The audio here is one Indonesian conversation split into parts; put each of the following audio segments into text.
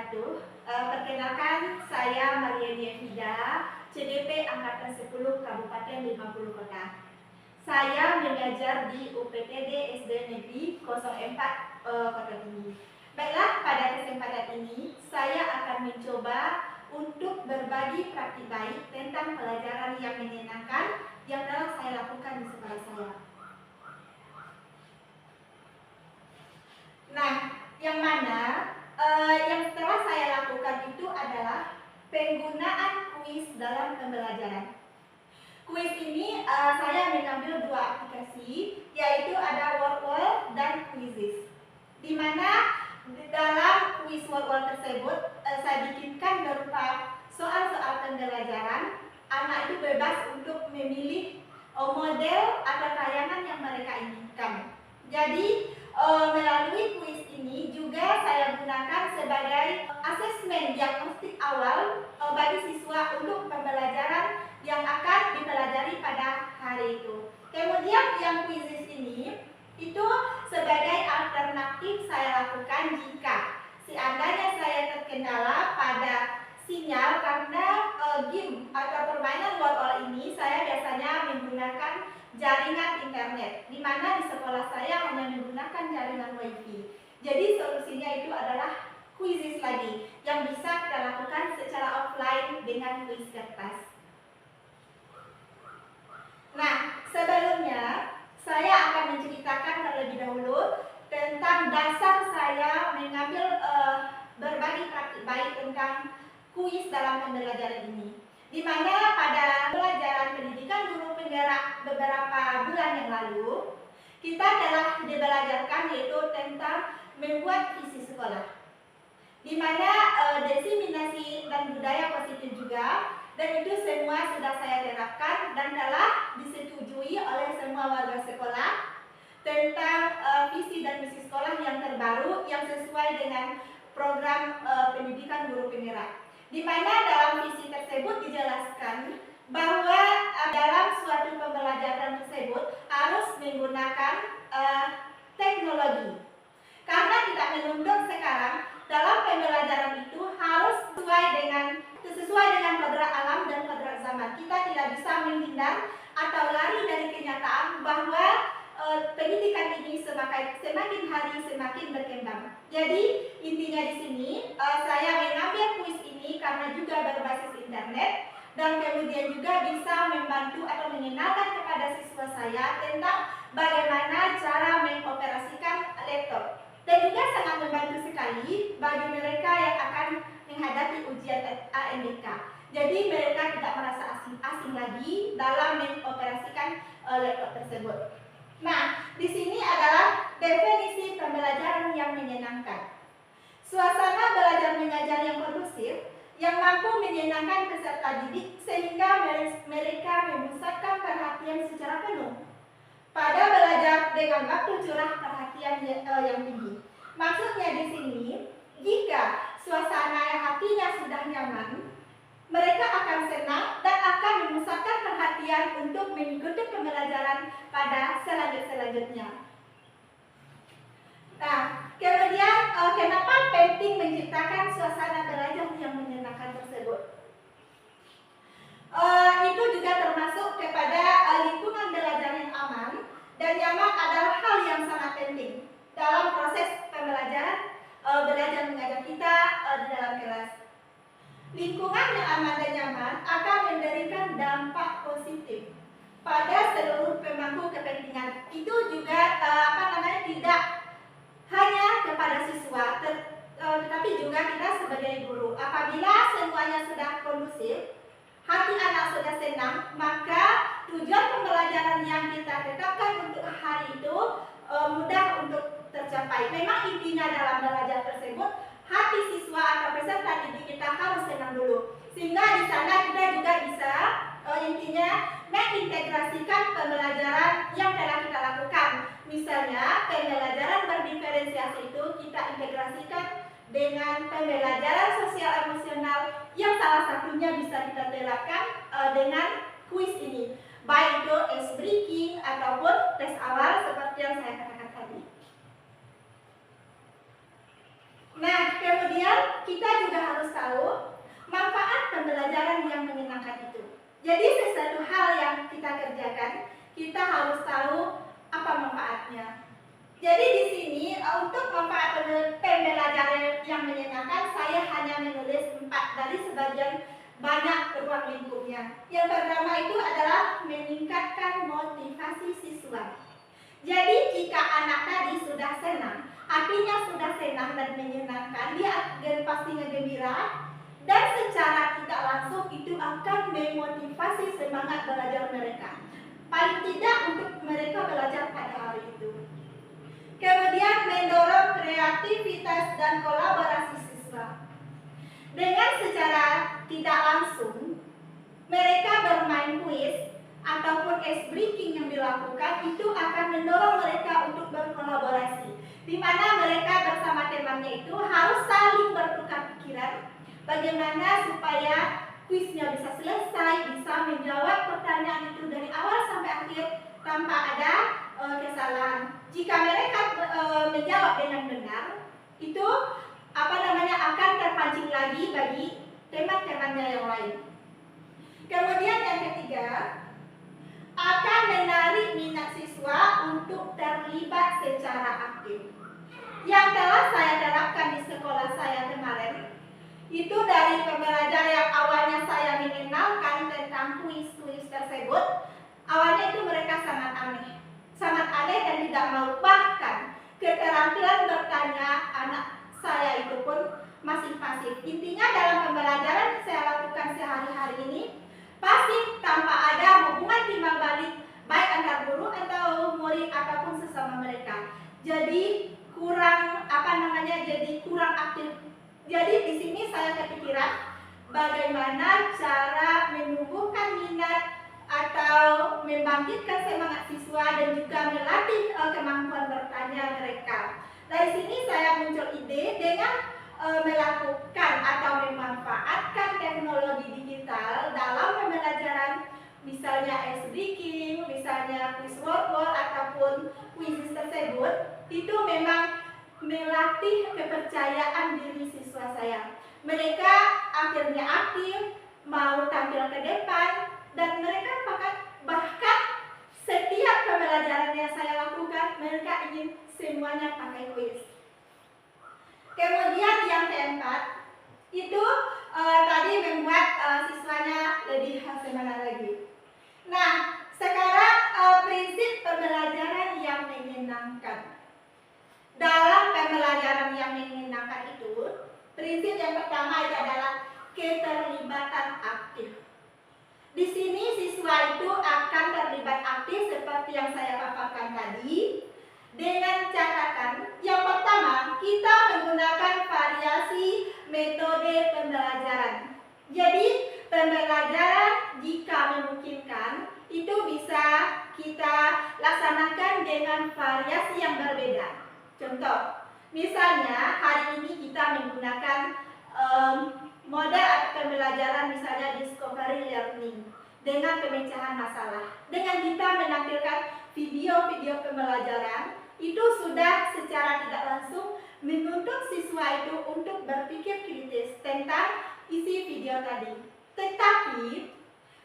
wabarakatuh. Perkenalkan, saya Mariani Evida, CDP Angkatan 10 Kabupaten 50 Kota. Saya mengajar di UPTD SD Negeri 04 Kota Tinggi. Baiklah, pada kesempatan ini saya akan mencoba untuk berbagi praktik baik tentang pelajaran yang menyenangkan yang telah saya lakukan di sekolah saya. Nah, yang mana yang telah saya lakukan itu adalah penggunaan kuis dalam pembelajaran. Kuis ini saya mengambil dua aplikasi, yaitu ada Wordwall dan Quizizz. Di mana dalam kuis Wordwall tersebut saya bikinkan berupa soal-soal pembelajaran. Anak itu bebas untuk memilih model atau tayangan yang mereka inginkan. Jadi melalui kuis ini juga saya gunakan sebagai asesmen diagnostik awal bagi siswa untuk pembelajaran yang akan dipelajari pada hari itu. Kemudian yang Quizizz ini itu sebagai alternatif saya lakukan jika seandainya saya terkendala pada sinyal karena game atau permainan Wordwall ini saya biasanya menggunakan jaringan internet, di mana di sekolah saya hanya menggunakan jaringan wifi. Jadi solusinya itu adalah Quizizz lagi, yang bisa kita lakukan secara offline dengan kuis kertas. Nah, sebelumnya saya akan menceritakan terlebih dahulu tentang dasar saya mengambil berbagi praktik baik tentang kuis dalam pembelajaran ini. Di mana pada pelajaran pendidikan guru penggerak beberapa bulan yang lalu, kita telah dibelajarkan yaitu tentang membuat visi sekolah. Di mana diseminasi dan budaya positif juga, dan itu semua sudah saya terapkan dan telah disetujui oleh semua warga sekolah tentang visi dan misi sekolah yang terbaru yang sesuai dengan program pendidikan guru penggerak. Di mana dalam visi tersebut dijelaskan bahwa dalam suatu pembelajaran tersebut harus menggunakan teknologi. Karena tidak menuntut sekarang dalam pembelajaran itu harus sesuai dengan kodrat alam dan kodrat zaman. Kita tidak bisa menghindar atau lari dari kenyataan bahwa pendidikan ini semakin hari semakin berkembang. Jadi intinya di sini saya mengambil kuis ini karena juga berbasis internet dan kemudian juga bisa membantu atau mengenalkan kepada siswa saya tentang bagaimana cara mengoperasikan laptop. Dan juga sangat membantu sekali bagi mereka yang akan menghadapi ujian AMDK. Jadi mereka tidak merasa asing lagi dalam mengoperasikan laptop tersebut. Nah, di sini adalah definisi pembelajaran yang menyenangkan. Suasana belajar mengajar yang kondusif, yang mampu menyenangkan peserta didik sehingga mereka memusatkan perhatian secara penuh pada belajar dengan waktu curah perhatian yang tinggi. Maksudnya di sini, jika suasana hatinya sudah nyaman, mereka akan senang dan akan memusatkan perhatian untuk mengikuti pembelajaran pada selanjutnya. Nah, kemudian kenapa penting menciptakan suasana belajar yang menyenangkan tersebut? Itu juga termasuk kepada lingkungan belajar yang aman dan nyaman adalah hal yang sangat penting dalam proses pembelajaran belajar mengajar kita di dalam kelas. Lingkungan yang aman dan nyaman akan memberikan dampak positif pada seluruh pemangku kepentingan. Itu juga tidak hanya kepada siswa, tetapi juga kita sebagai guru. Apabila semuanya sudah kondusif, hati anak sudah senang, maka tujuan pembelajaran yang kita tetapkan untuk hari itu mudah untuk tercapai. Memang intinya dalam belajar tersebut, hati siswa atau peserta didik kita harus senang dulu. Sehingga di sana kita juga bisa intinya mengintegrasikan pembelajaran yang telah kita lakukan. Misalnya pembelajaran berdiferensiasi itu kita integrasikan dengan pembelajaran sosial emosional yang salah satunya bisa kita terapkan dengan kuis ini, baik itu ice breaking ataupun tes awal seperti yang saya katakan tadi. Nah, kemudian Kemudian kita juga harus tahu manfaat pembelajaran yang menyenangkan itu. Jadi sesuatu hal yang kita kerjakan, kita harus tahu apa manfaatnya. Jadi di sini untuk manfaat pembelajaran yang menyenangkan, saya hanya menulis 4 dari sebagian banyak ruang lingkupnya. Yang pertama itu adalah meningkatkan motivasi siswa. Jadi jika anak tadi sudah senang, artinya sudah senang dan menyenangkan, dia pastinya gembira, dan secara tidak langsung itu akan memotivasi semangat belajar mereka. Paling tidak untuk mereka belajar pada hari itu. Kemudian mendorong kreativitas dan kolaborasi siswa. Dengan secara tidak langsung, mereka bermain kuis ataupun ice breaking yang dilakukan itu akan mendorong mereka untuk berkolaborasi, di mana mereka bersama temannya itu harus saling bertukar pikiran bagaimana supaya kuisnya bisa selesai, bisa menjawab pertanyaan itu dari awal sampai akhir tanpa ada kesalahan. Jika mereka menjawab dengan benar, itu akan terpancing lagi bagi teman-temannya yang lain. Kemudian yang ketiga, akan menarik minat siswa untuk terlibat secara aktif. Yang telah saya terapkan di sekolah saya kemarin, itu dari pembelajaran yang awalnya saya mengenalkan tentang kuis-kuis tersebut, awalnya itu mereka sangat aneh dan tidak mau, bahkan keterampilan bertanya anak saya itu pun masih pasif. Intinya dalam pembelajaran saya lakukan sehari-hari ini pasif tanpa ada hubungan timbal balik baik antar guru atau murid ataupun sesama mereka. Jadi kurang kurang aktif. Jadi di sini saya kepikiran bagaimana cara menumbuhkan minat atau membangkitkan semangat siswa dan juga melatih kemampuan bertanya mereka. Dari sini saya muncul ide dengan melakukan atau memanfaatkan teknologi digital dalam pembelajaran, misalnya ice breaking, misalnya quiz wall ataupun quiz tersebut, itu memang melatih kepercayaan diri siswa saya. Mereka akhirnya aktif, mau tampil ke depan, dan mereka bahkan setiap pembelajaran yang saya lakukan, mereka ingin semuanya pakai quiz. Kemudian yang keempat, itu tadi membuat siswanya lebih semangat lagi. Nah, sekarang prinsip pembelajaran yang menyenangkan. Dalam pembelajaran yang menyenangkan itu, prinsip yang pertama itu adalah keterlibatan aktif. Di sini siswa itu akan terlibat aktif seperti yang saya paparkan tadi, dengan catatan yang pertama, kita menggunakan variasi metode pembelajaran. Jadi pembelajaran jika memungkinkan itu bisa kita laksanakan dengan variasi yang berbeda. Contoh, misalnya hari ini kita menggunakan model pembelajaran misalnya discovery learning dengan pemecahan masalah. Dengan kita menampilkan video-video pembelajaran, itu sudah secara tidak langsung menuntut siswa itu untuk berpikir kritis tentang isi video tadi. Tetapi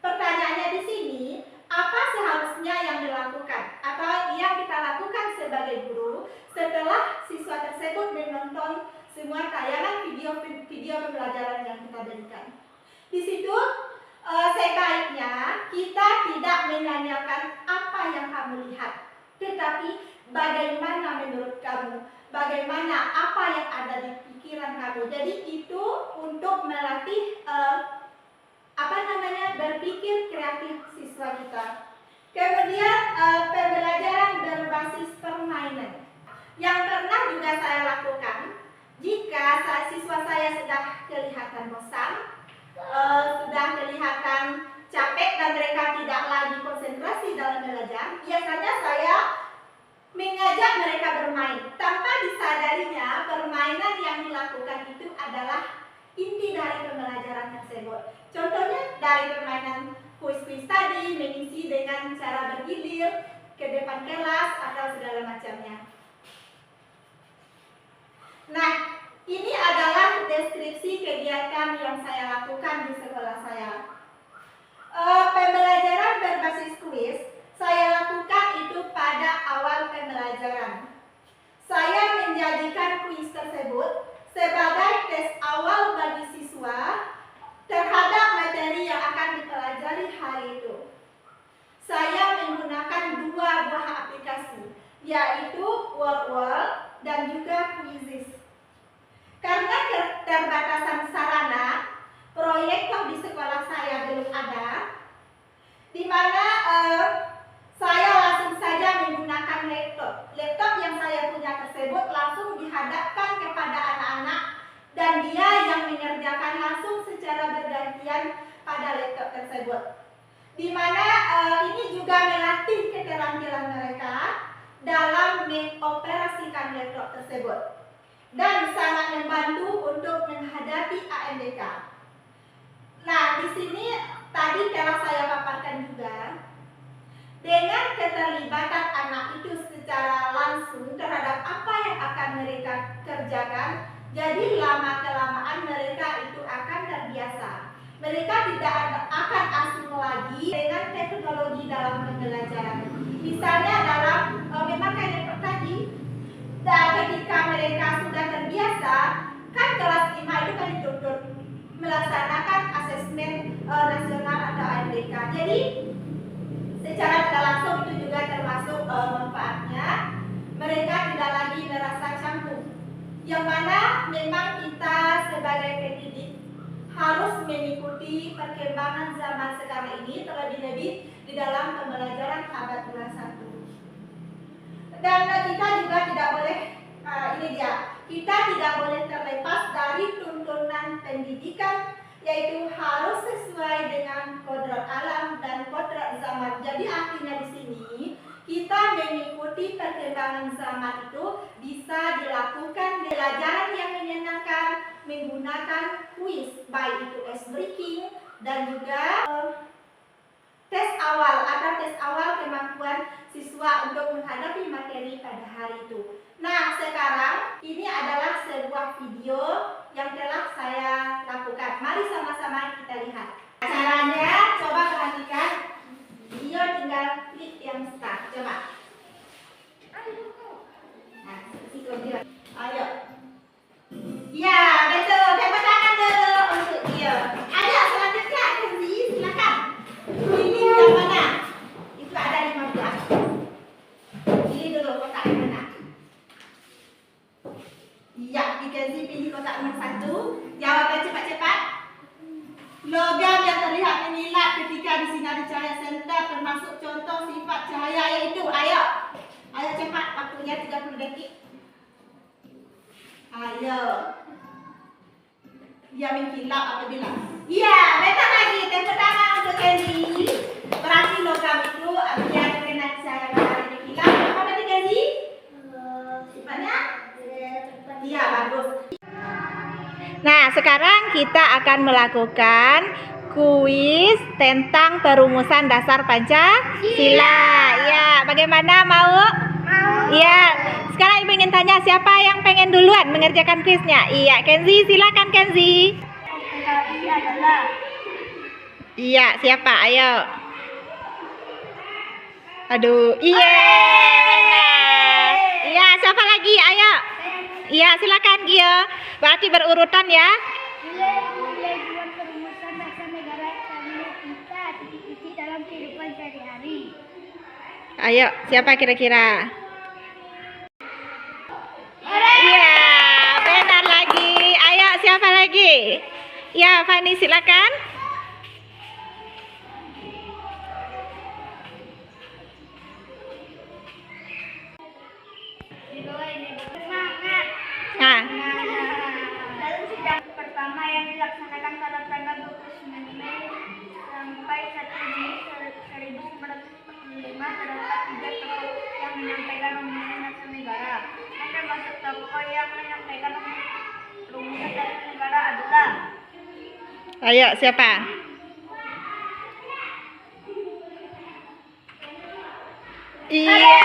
pertanyaannya di sini, apa seharusnya yang dilakukan atau yang kita lakukan sebagai guru setelah siswa tersebut menonton semua tayangan video pembelajaran yang kita berikan? Di situ sebaiknya kita tidak menanyakan apa yang kamu lihat, tetapi bagaimana menurut kamu, bagaimana apa yang ada di pikiran kamu. Jadi itu untuk melatih berpikir kreatif siswa kita. Kemudian pembelajaran berbasis permainan yang pernah juga saya lakukan. Jika siswa saya sudah kelihatan bosan, sudah kelihatan capek dan mereka tidak lagi konsentrasi dalam belajar, biasanya saya mengajak mereka bermain. Tanpa disadarinya, permainan yang dilakukan itu adalah inti dari pembelajaran tersebut. Contohnya dari permainan kuis-kuis tadi, mengisi dengan cara bergilir ke depan kelas atau segala macamnya. Nah, ini adalah sampaikan yang saya lakukan di sekolah saya. Pembelajaran berbasis kuis saya lakukan itu pada awal pembelajaran. Saya menjadikan kuis tersebut sebagai tes awal bagi siswa terhadap materi yang akan dipelajari hari itu. Saya menggunakan 2 buah aplikasi, yaitu Word dan juga Quizizz. Karena keterbatasan sarana, proyektor di sekolah saya belum ada, di mana saya langsung saja menggunakan laptop. Laptop yang saya punya tersebut langsung dihadapkan kepada anak-anak dan dia yang mengerjakan langsung secara bergantian pada laptop tersebut. Di mana ini juga melatih keterampilan mereka dalam mengoperasikan laptop tersebut dan sangat membantu untuk menghadapi AMDK. Nah, di sini tadi telah saya paparkan juga, dengan keterlibatan anak itu secara langsung terhadap apa yang akan mereka kerjakan, jadi lama-kelamaan mereka itu akan terbiasa. Mereka tidak akan asing lagi dengan teknologi dalam pembelajaran. Misalnya dalam memakai laptop tadi, dan ketika mereka sudah terbiasa, kan kelas 5 itu kan dituntut melaksanakan asesmen nasional atau AMDK. Jadi secara tidak langsung itu juga termasuk manfaatnya. Mereka tidak lagi merasa canggung, yang mana memang kita sebagai pendidik harus mengikuti perkembangan zaman sekarang ini, terlebih-lebih di dalam pembelajaran abad 21. Dan kita juga tidak boleh, kita tidak boleh terlepas dari tuntunan pendidikan, yaitu harus sesuai dengan kodrat alam dan kodrat zaman. Jadi artinya di sini kita mengikuti perkembangan zaman itu bisa dilakukan pelajaran yang menyenangkan menggunakan kuis, baik itu ice breaking dan juga tes awal kemampuan siswa untuk menghadapi materi pada hari itu. Nah, sekarang ini adalah sebuah video yang telah saya lakukan. Mari sama-sama kita lihat. Caranya, coba perhatikan. Video tinggal klik yang start. Coba. Nah, situ dia. Ayo. Ya, betul. Tepuk tangan dulu untuk dia. Ayo, selanjutnya Kenzi, silakan. Pilih yang mana? Itu ada 15. Pilih dulu kotak yang mana. Iya, Kenzi pilih kotak nomor 1. Jawaban cepat-cepat. Logam yang terlihat menyilat ketika disinari cahaya senter termasuk contoh sifat cahaya yaitu. Ayo. Ayo cepat, waktunya 30 detik. Ayo. Dia mengkilap apabila. Iya, betul lagi. Tepuk tangan untuk Kenzi. Berarti logam itu yang terkena cahaya matahari mengkilap. Apa berarti Kenzi? Sifatnya? Iya, bagus. Nah, sekarang kita akan melakukan kuis tentang perumusan dasar Pancasila. Ya, bagaimana mau? Iya. Sekarang Ibu ingin tanya siapa yang pengen duluan mengerjakan kuisnya? Iya, Kenzi, silakan Kenzi. Iya, siapa? Ayo. Aduh, iya, benar. Iya, siapa lagi? Ayo. Iya, silakan Gio. Berarti berurutan ya. Nilai buat perumusan dasar negara kita titik-titik dalam kehidupan sehari-hari. Ayo, siapa kira-kira? Iya, benar lagi. Ayo, siapa lagi? Ya, Fani silakan. Nah, Dalam sidang pertama yang dilaksanakan pada tanggal 29 Mei sampai 1 Juni 1945 terdapat 3 tokoh yang menyampaikan rumusan dasar negara. Yang termasuk tokoh yang menyampaikan rumusan dasar negara adalah. ayo siapa? Iya.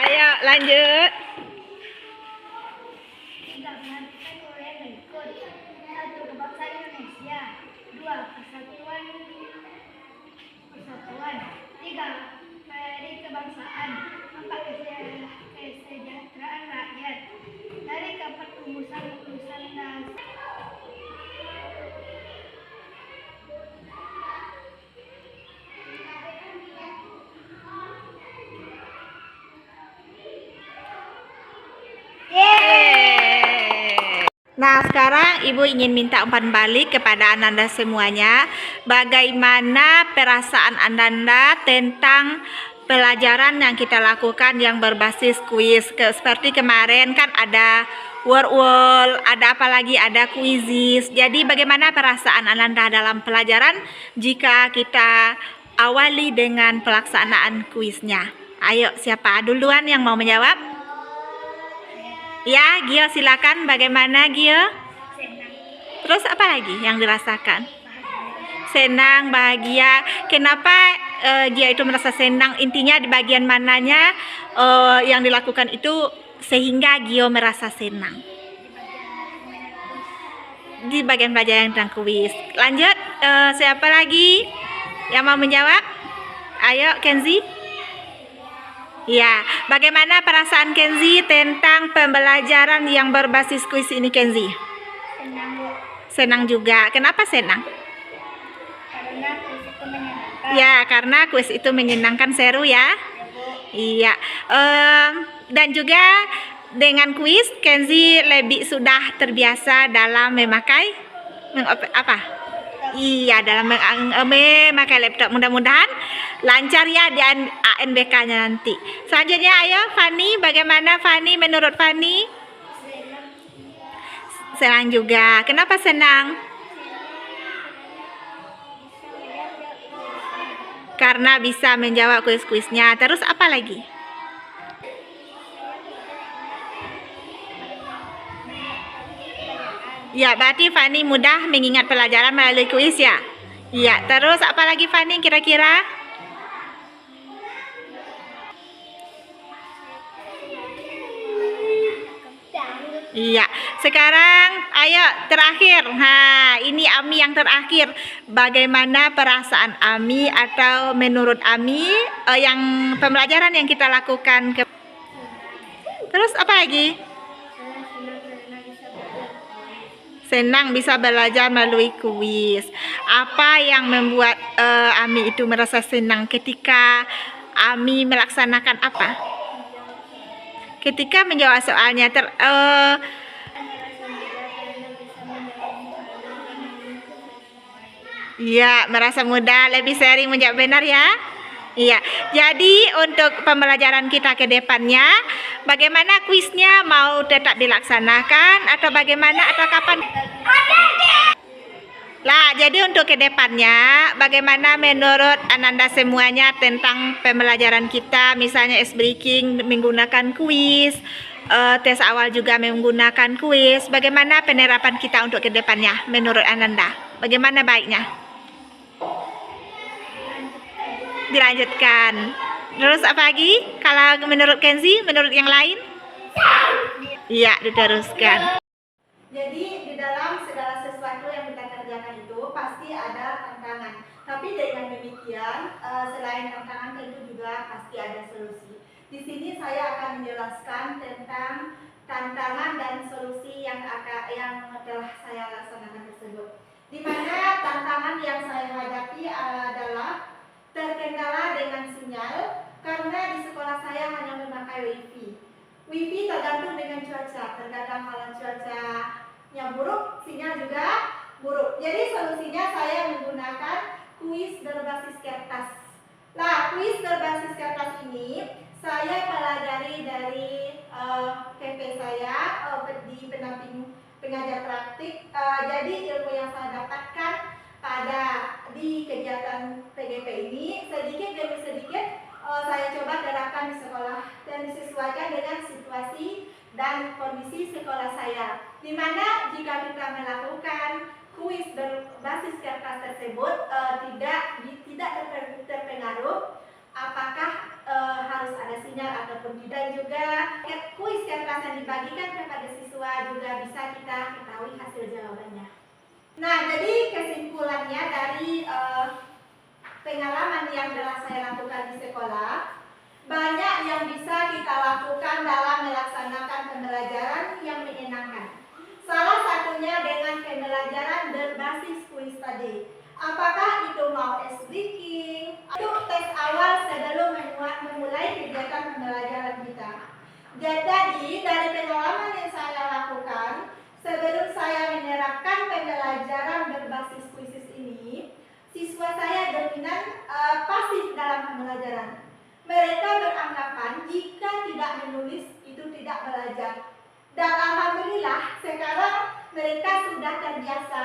Ayo lanjut. 3. Menghentikan uraian berikut. 1. Kebangsaan Indonesia. 2. Persatuan. 3. Hari kebangsaan. 4. Kesejahteraan rakyat. Dari keempat rumusan dasar. Nah, sekarang Ibu ingin minta umpan balik kepada Ananda semuanya. Bagaimana perasaan Ananda tentang pelajaran yang kita lakukan yang berbasis kuis? Seperti kemarin kan ada word, ada apa lagi? Ada kuisis. Jadi bagaimana perasaan Ananda dalam pelajaran jika kita awali dengan pelaksanaan kuisnya? Ayo, siapa duluan yang mau menjawab? Ya, Gio silakan. Bagaimana Gio? Senang. Terus apa lagi yang dirasakan? Senang, bahagia. Kenapa Gio itu merasa senang? Intinya di bagian mananya yang dilakukan itu sehingga Gio merasa senang? Di bagian pelajaran tentang kuis. Lanjut, siapa lagi yang mau menjawab? Ayo, Kenzi. Ya, bagaimana perasaan Kenzi tentang pembelajaran yang berbasis kuis ini, Kenzi? Senang, Bu. Senang juga. Kenapa senang? Karena kuis itu menyenangkan. Ya, karena kuis itu menyenangkan, seru ya. Ya, Bu. Iya. Dan juga dengan kuis, Kenzi lebih sudah terbiasa dalam memakai apa? Iya, dalam memakai laptop. Mudah-mudahan lancar ya di ANBK-nya nanti. Selanjutnya, ayo Fani, bagaimana Fani? Menurut Fani? Senang juga. Kenapa senang? Karena bisa menjawab kuis-kuisnya. Terus apa lagi? Ya, berarti Fani mudah mengingat pelajaran melalui kuis ya? Iya, terus apa lagi Fani kira-kira? Iya, sekarang ayo terakhir. Nah, ini Ami yang terakhir. Bagaimana perasaan Ami atau menurut Ami yang pembelajaran yang kita lakukan? Terus apa lagi? Senang bisa belajar melalui kuis. Apa yang membuat Ami itu merasa senang ketika Ami melaksanakan apa? Ketika menjawab soalnya iya, merasa mudah, lebih sering menjawab benar ya. Iya, jadi untuk pembelajaran kita ke depannya, bagaimana kuisnya mau tetap dilaksanakan atau bagaimana atau kapan? Lah, jadi untuk ke depannya, bagaimana menurut Ananda semuanya tentang pembelajaran kita, misalnya ice breaking menggunakan kuis, tes awal juga menggunakan kuis, bagaimana penerapan kita untuk ke depannya menurut Ananda? Bagaimana baiknya? Dilanjutkan. Terus apa lagi? Kalau menurut Kenzi, menurut yang lain? Iya, diteruskan. Jadi di dalam segala sesuatu yang kita kerjakan itu pasti ada tantangan. Tapi dengan demikian, selain tantangan tentu juga pasti ada solusi. Di sini saya akan menjelaskan tentang tantangan dan solusi yang telah saya laksanakan tersebut. Di mana tantangan yang saya hadapi adalah terkendala dengan sinyal karena di sekolah saya hanya memakai wifi. Wifi tergantung dengan cuaca, terkadang kalau cuacanya buruk, sinyal juga buruk. Jadi solusinya saya menggunakan kuis berbasis kertas. Nah, kuis berbasis kertas ini saya pelajari dari PP saya di pendamping pengajar praktik. Jadi ilmu yang saya dapatkan di kegiatan PGP ini sedikit demi sedikit saya coba terapkan di sekolah dan disesuaikan dengan situasi dan kondisi sekolah saya. Dimana jika kita melakukan kuis berbasis kertas tersebut tidak terpengaruh apakah harus ada sinyal ataupun tidak. Dan juga kuis cerdas yang dibagikan kepada siswa juga bisa kita ketahui hasil jawabannya. Nah, jadi kesimpulannya dari pengalaman yang telah saya lakukan di sekolah, banyak yang bisa kita lakukan dalam melaksanakan pembelajaran yang menyenangkan. Salah satunya dengan pembelajaran berbasis kuis tadi. Apakah itu mau speaking, itu tes awal sebelum memulai kegiatan pembelajaran kita. Jadi dari pengalaman yang saya lakukan, sebelum saya menerapkan pembelajaran berbasis kuis ini, siswa saya dominan pasif dalam pembelajaran. Mereka beranggapan jika tidak menulis itu tidak belajar. Dan alhamdulillah sekarang mereka sudah terbiasa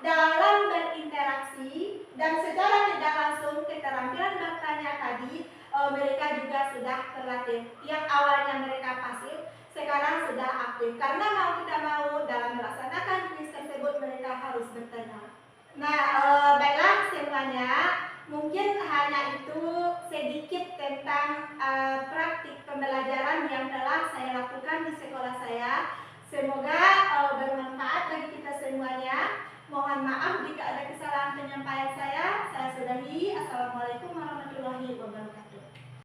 dalam berinteraksi dan secara tidak langsung keterampilan bertanya tadi mereka juga sudah terlatih. Yang awalnya mereka pasif sekarang sudah aktif karena mau tidak mau dalam melaksanakan kuis tersebut mereka harus bertanya. Nah, baiklah semuanya, mungkin hanya itu sedikit tentang praktik pembelajaran yang telah saya lakukan di sekolah saya. Semoga bermanfaat bagi kita semuanya. Mohon maaf jika ada kesalahan penyampaian saya. Saya sudahi. Assalamualaikum warahmatullahi wabarakatuh.